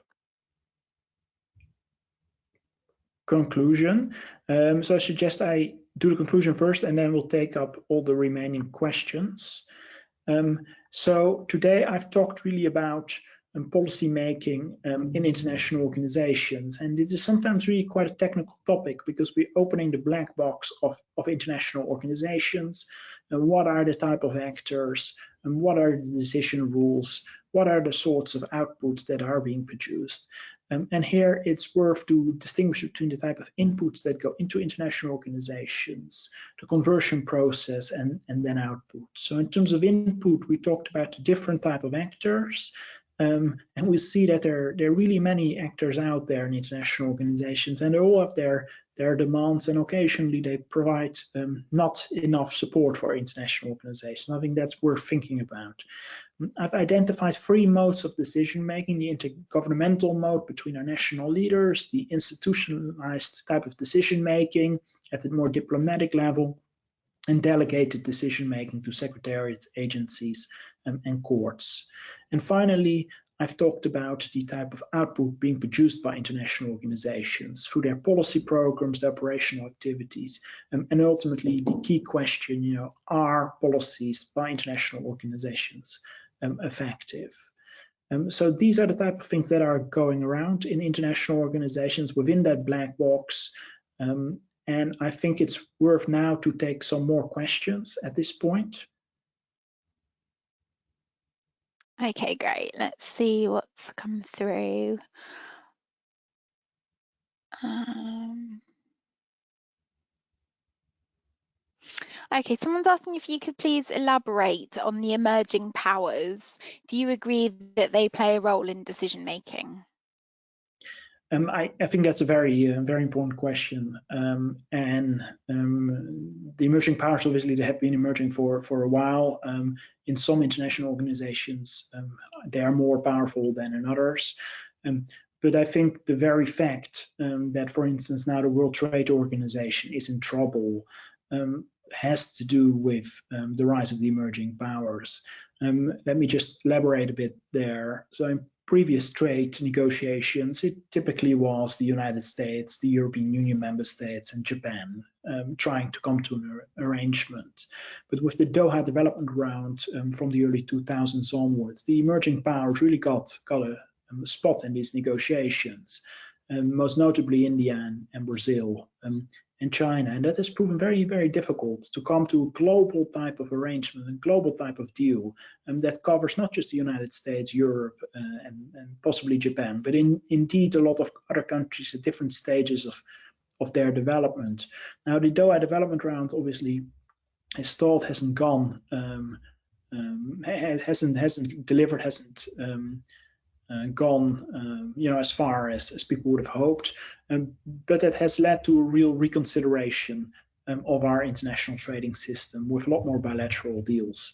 Conclusion. So I suggest I do the conclusion first, and then we'll take up all the remaining questions. So today I've talked really about policy making in international organizations, and it is sometimes really quite a technical topic because we're opening the black box of international organizations. What are the type of actors, and what are the decision rules, what are the sorts of outputs that are being produced? And here it's worth to distinguish between the type of inputs that go into international organizations, the conversion process, and then output. So in terms of input, we talked about the different type of actors, and we see that there are really many actors out there in international organizations, and they all have their demands, and occasionally they provide not enough support for international organizations. I think that's worth thinking about. I've identified three modes of decision making: the intergovernmental mode between our national leaders, the institutionalized type of decision making at the more diplomatic level, and delegated decision making to secretariats, agencies, and courts. And finally, I've talked about the type of output being produced by international organizations through their policy programs, their operational activities, and ultimately the key question, are policies by international organizations effective? So these are the type of things that are going around in international organizations within that black box. And I think it's worth now to take some more questions at this point. Okay, great. Let's see what's come through. Okay, someone's asking if you could please elaborate on the emerging powers. Do you agree that they play a role in decision making? I think that's a very important question, and the emerging powers, obviously, they have been emerging for a while. In some international organizations, they are more powerful than in others. But I think the very fact that, for instance, now the World Trade Organization is in trouble has to do with the rise of the emerging powers. Let me just elaborate a bit there. So in previous trade negotiations, it typically was the United States, the European Union member states, and Japan trying to come to an arrangement. But with the Doha development round from the early 2000s onwards, the emerging powers really got a spot in these negotiations, most notably India and Brazil. And China, and that has proven very, very difficult to come to a global type of arrangement, a global type of deal that covers not just the United States, Europe, and possibly Japan, but indeed a lot of other countries at different stages of their development. Now, the Doha development round obviously has stalled, hasn't gone, hasn't delivered, hasn't gone as far as people would have hoped, but that has led to a real reconsideration of our international trading system, with a lot more bilateral deals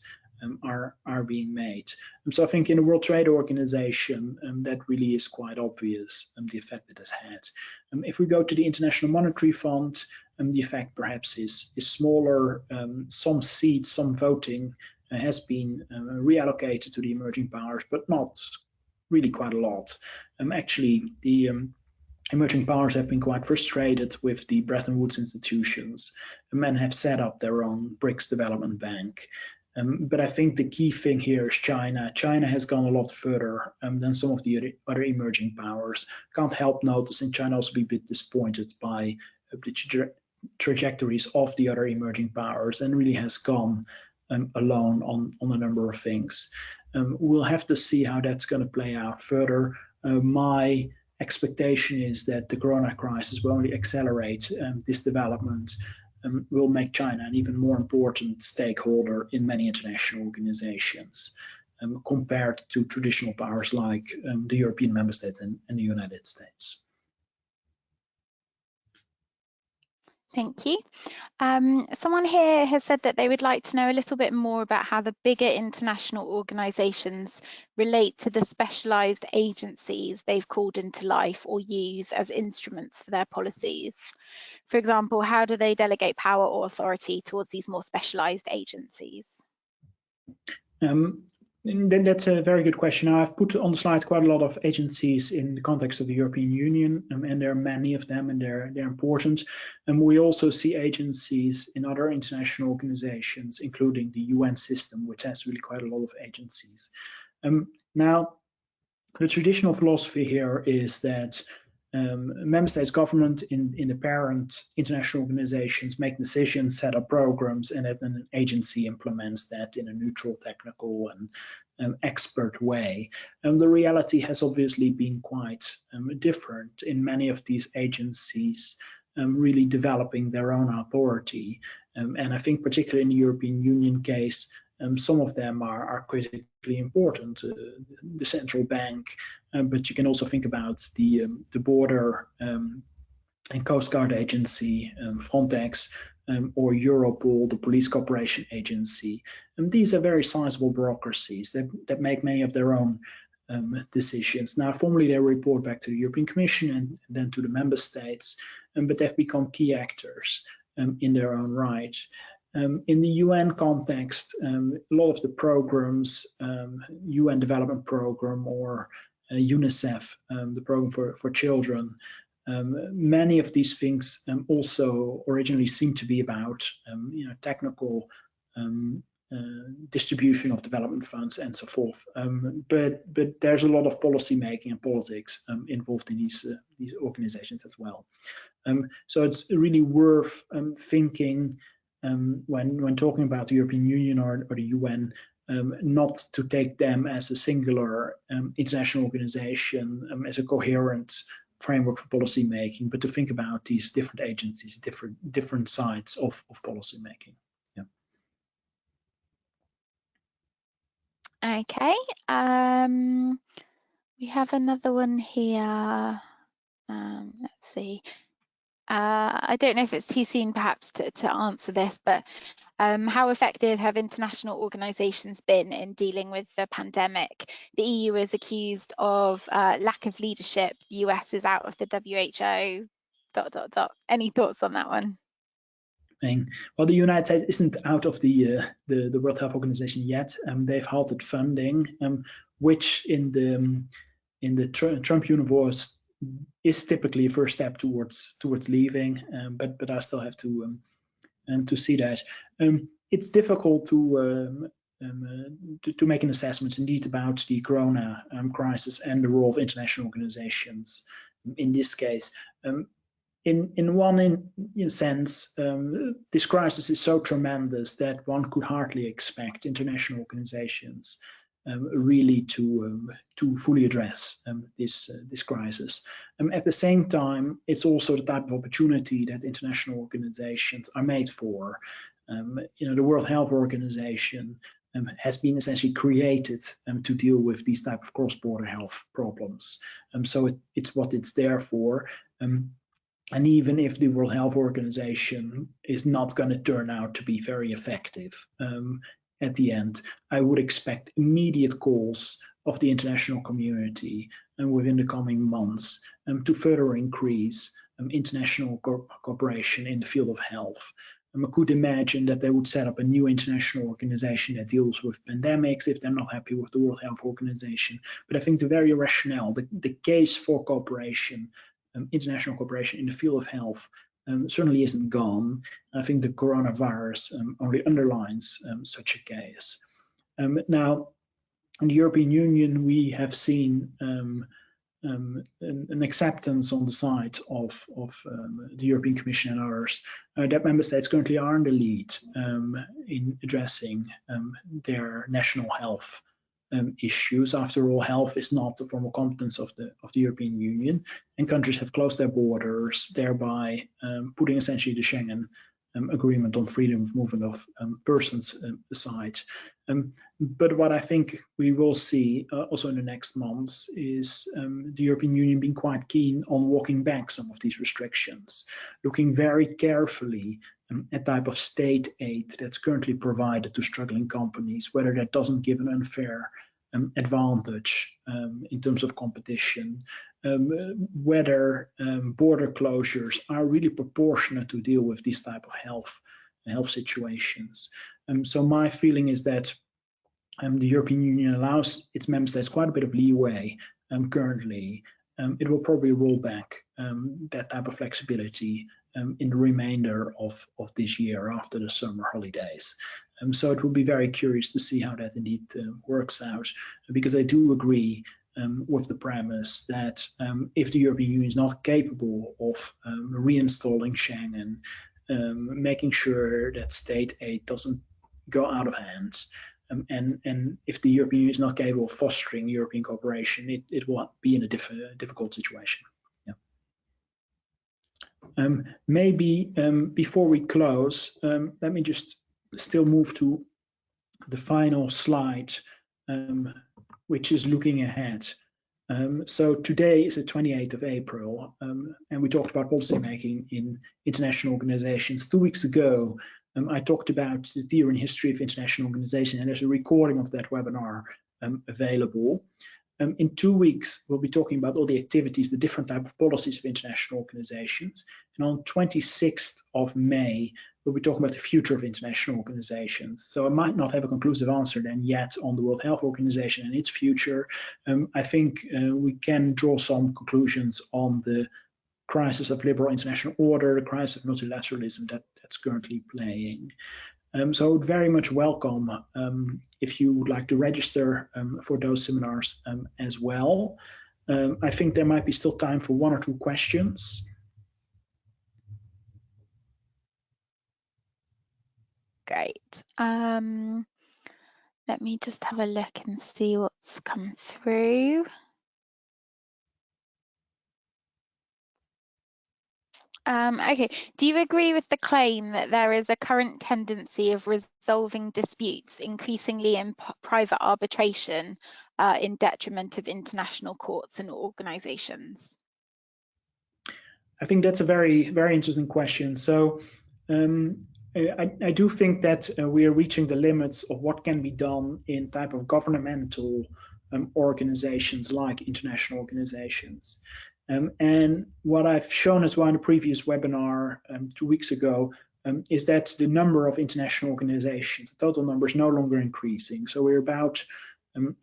are being made. So I think in the World Trade Organization, that really is quite obvious, the effect it has had. If we go to the International Monetary Fund, the effect perhaps is smaller. Some seats, some voting has been reallocated to the emerging powers, but not really quite a lot. Actually, the emerging powers have been quite frustrated with the Bretton Woods institutions and have set up their own BRICS Development Bank. But I think the key thing here is China. China has gone a lot further than some of the other emerging powers. Can't help noticing China also be a bit disappointed by the trajectories of the other emerging powers and really has gone alone on a number of things. We'll have to see how that's going to play out further. My expectation is that the Corona crisis will only accelerate this development, will make China an even more important stakeholder in many international organizations compared to traditional powers like the European member states and the United States. Thank you. Someone here has said that they would like to know a little bit more about how the bigger international organisations relate to the specialised agencies they've called into life or use as instruments for their policies. For example, how do they delegate power or authority towards these more specialised agencies? That's a very good question. I've put on the slide quite a lot of agencies in the context of the European Union, and there are many of them, and they're important. And we also see agencies in other international organizations, including the UN system, which has really quite a lot of agencies. Now, the traditional philosophy here is that member states government in the parent international organizations make decisions, set up programs, and then an agency implements that in a neutral, technical, and expert way. And the reality has obviously been quite different in many of these agencies really developing their own authority. And I think particularly in the European Union case, some of them are critically important, the central bank, but you can also think about the border and Coast Guard agency, Frontex, or Europol, the police cooperation agency. And these are very sizable bureaucracies that make many of their own decisions. Now, formally they report back to the European Commission and then to the member states, but they've become key actors in their own right. In the UN context, a lot of the programs, UN Development Program or UNICEF, the program for children, many of these things also originally seem to be about technical distribution of development funds and so forth. But there's a lot of policy making and politics involved in these organizations as well. So it's really worth thinking when talking about the European Union or the UN, not to take them as a singular international organization, as a coherent framework for policy making, but to think about these different agencies, different sides of policy making. Yeah. Okay. We have another one here. Let's see. I don't know if it's too soon perhaps to answer this, but how effective have international organisations been in dealing with the pandemic? The EU is accused of lack of leadership. The US is out of the WHO. ... Any thoughts on that one? Well, the United States isn't out of the World Health Organization yet. They've halted funding, which in the Trump universe is typically a first step towards leaving. But I still have to see that. It's difficult to make an assessment indeed about the corona crisis and the role of international organizations in this case. In one sense, this crisis is so tremendous that one could hardly expect international organizations really to fully address this crisis. At the same time, it's also the type of opportunity that international organizations are made for. The World Health Organization has been essentially created to deal with these type of cross-border health problems. So it's what it's there for. And even if the World Health Organization is not going to turn out to be very effective at the end, I would expect immediate calls of the international community within the coming months to further increase international cooperation in the field of health. I could imagine that they would set up a new international organization that deals with pandemics if they're not happy with the World Health Organization. But I think the very rationale, the case for cooperation, international cooperation in the field of health certainly isn't gone. I think the coronavirus only underlines such a case. Now, in the European Union, we have seen an acceptance on the side of the European Commission and others that member states currently are in the lead in addressing their national health issues. After all, health is not the formal competence of the European Union, and countries have closed their borders, thereby putting essentially the Schengen agreement on freedom of movement of persons aside. But what I think we will see also in the next months is the European Union being quite keen on walking back some of these restrictions, looking very carefully at type of state aid that's currently provided to struggling companies, whether that doesn't give an unfair advantage in terms of competition, whether border closures are really proportionate to deal with these type of health situations. So my feeling is that the European Union allows its member states quite a bit of leeway currently. It will probably roll back that type of flexibility in the remainder of this year after the summer holidays. So it will be very curious to see how that indeed works out, because I do agree with the premise that if the European Union is not capable of reinstalling Schengen, making sure that state aid doesn't go out of hand, and if the European Union is not capable of fostering European cooperation, it will be in a difficult situation. Yeah. Maybe before we close, let me just still move to the final slide, which is looking ahead. So today is the 28th of April, and we talked about policymaking in international organizations. 2 weeks ago, I talked about the theory and history of international organization, and there's a recording of that webinar available. In 2 weeks, we'll be talking about all the activities, the different type of policies of international organizations. And on 26th of May, we'll be talking about the future of international organizations. So I might not have a conclusive answer then yet on the World Health Organization and its future. I think we can draw some conclusions on the crisis of liberal international order, the crisis of multilateralism that's currently playing. So I would very much welcome if you would like to register for those seminars as well. I think there might be still time for 1 or 2 questions. Great. Let me just have a look and see what's come through. Okay, do you agree with the claim that there is a current tendency of resolving disputes increasingly in private arbitration in detriment of international courts and organizations? I think that's a very, very interesting question. So I do think that we are reaching the limits of what can be done in type of governmental organizations like international organizations. And what I've shown as well in a previous webinar 2 weeks ago is that the number of international organizations, the total number, is no longer increasing. So we're about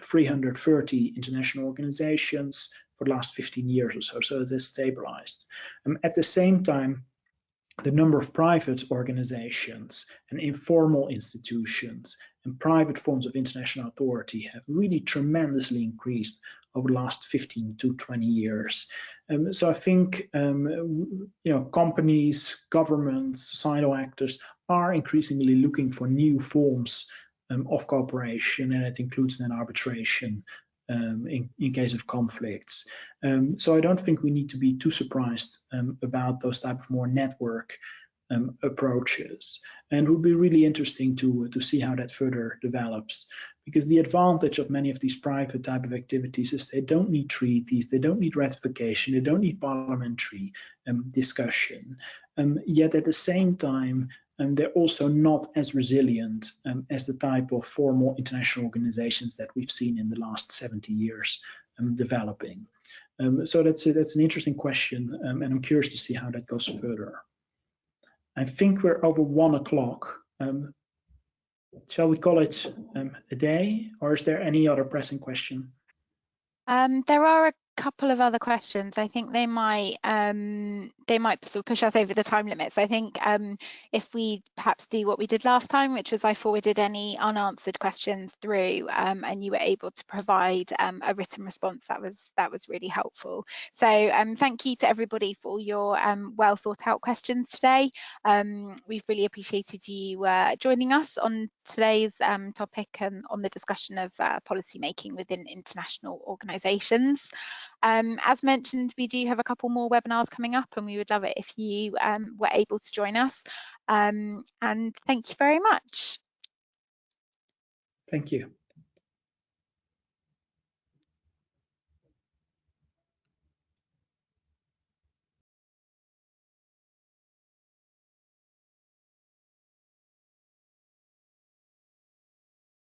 330 international organizations for the last 15 years or so, so it has stabilized. At the same time, the number of private organizations and informal institutions and private forms of international authority have really tremendously increased over the last 15 to 20 years. So I think companies, governments, societal actors are increasingly looking for new forms of cooperation, and it includes then arbitration in case of conflicts. So I don't think we need to be too surprised about those type of more network approaches, and it would be really interesting to see how that further develops, because the advantage of many of these private type of activities is they don't need treaties, they don't need ratification, they don't need parliamentary discussion, yet at the same time they're also not as resilient as the type of formal international organizations that we've seen in the last 70 years developing. So that's an interesting question, and I'm curious to see how that goes further. I think we're over 1 o'clock. Shall we call it a day, or is there any other pressing question? There are a couple of other questions. I think they might sort of push us over the time limit. So I think if we perhaps do what we did last time, which was I forwarded any unanswered questions through, and you were able to provide a written response, that was really helpful. So thank you to everybody for your well thought out questions today. We've really appreciated you joining us on today's topic and on the discussion of policy making within international organisations. As mentioned, we do have a couple more webinars coming up, and we would love it if you were able to join us. And thank you very much. Thank you.